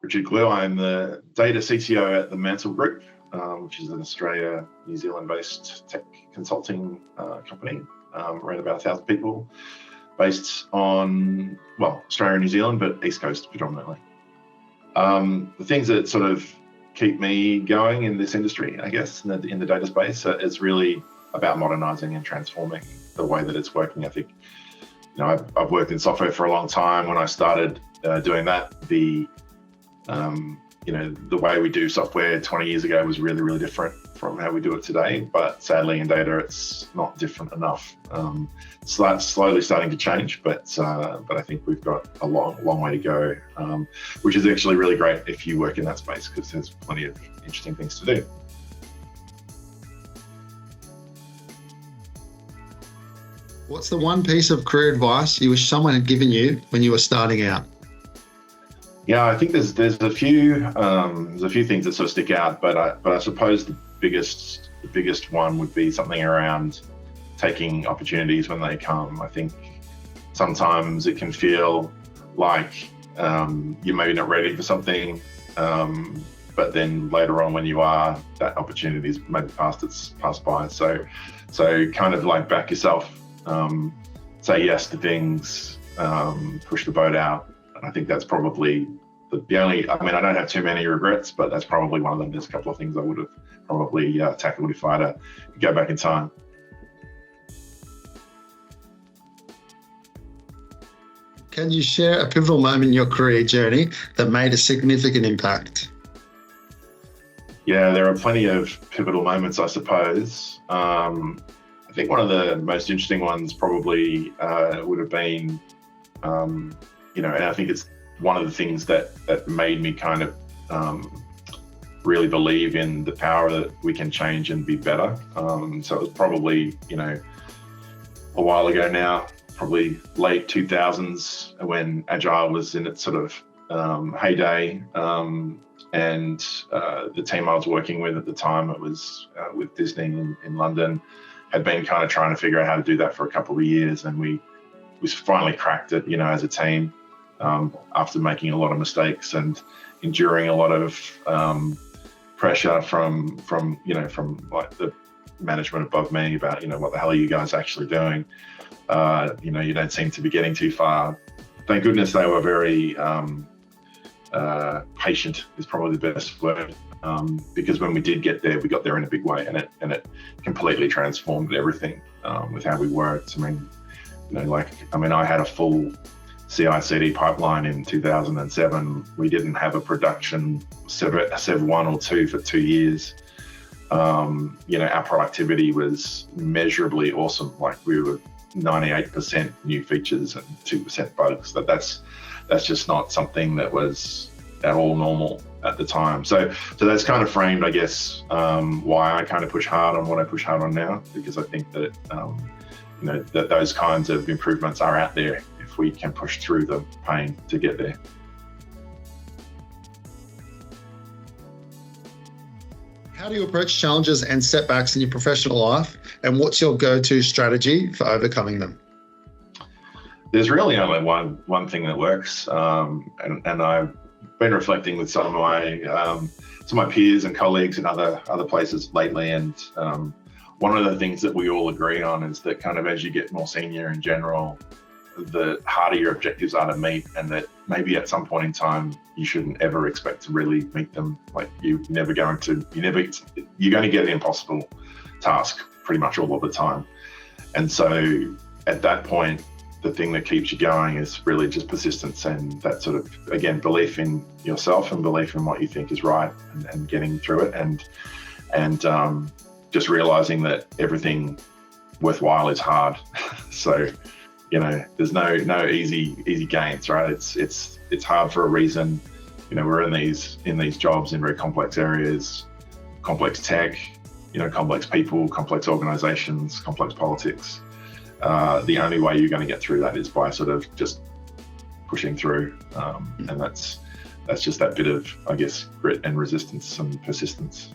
Richard Glew. I'm the data CTO at the Mantel Group, which is an Australia, New Zealand-based tech consulting company, around about 1,000 people, based on, Australia and New Zealand, but East Coast predominantly. The things that sort of keep me going in this industry, I guess, in the data space, is really about modernizing and transforming the way that it's working. I think, I've worked in software for a long time. When I started doing that, the way we do software 20 years ago was really, really different from how we do it today. But sadly, in data, it's not different enough. Slowly starting to change, but I think we've got a long way to go, which is actually really great if you work in that space, because there's plenty of interesting things to do. What's the one piece of career advice you wish someone had given you when you were starting out? Yeah, I think there's a few things that sort of stick out, but I suppose the biggest one would be something around taking opportunities when they come. I think sometimes it can feel like you're maybe not ready for something, but then later on when you are, that opportunity's maybe passed by. So kind of like back yourself, say yes to things, push the boat out. And I think that's probably the only, I don't have too many regrets, but that's probably one of them. There's a couple of things I would have probably tackled if I had to go back in time. Can you share a pivotal moment in your career journey that made a significant impact? Yeah, there are plenty of pivotal moments, I suppose. I think one of the most interesting ones probably would have been, and I think it's one of the things that made me kind of really believe in the power that we can change and be better. So it was probably, a while ago now, probably late 2000s, when Agile was in its sort of heyday. And the team I was working with at the time, it was with Disney in London, had been kind of trying to figure out how to do that for a couple of years. And we finally cracked it, as a team, after making a lot of mistakes and enduring a lot of pressure from like the management above me about, what the hell are you guys actually doing? You don't seem to be getting too far. Thank goodness they were very patient is probably the best word, because when we did get there, we got there in a big way, and it completely transformed everything with how we worked. I had a full CI/CD pipeline in 2007. We didn't have a production Sev 1 or 2 for 2 years. Our productivity was measurably awesome. Like, we were 98% new features and 2% bugs. That's just not something that was at all normal at the time. So that's kind of framed, I guess, why I kind of push hard on what I push hard on now, because I think that that those kinds of improvements are out there if we can push through the pain to get there. How do you approach challenges and setbacks in your professional life, and what's your go-to strategy for overcoming them? There's really only one thing that works, and I've been reflecting with some of my peers and colleagues in other places lately, and one of the things that we all agree on is that kind of as you get more senior in general, the harder your objectives are to meet, and that maybe at some point in time you shouldn't ever expect to really meet them. Like, you're going to get an impossible task pretty much all of the time. And so at that point, the thing that keeps you going is really just persistence, and that sort of, again, belief in yourself and belief in what you think is right, and getting through it, and just realizing that everything worthwhile is hard. So, there's no easy gains, right? It's hard for a reason. We're in these jobs in very complex areas, complex tech, complex people, complex organizations, complex politics. The only way you're going to get through that is by sort of just pushing through, and that's just that bit of, I guess, grit and resistance and persistence.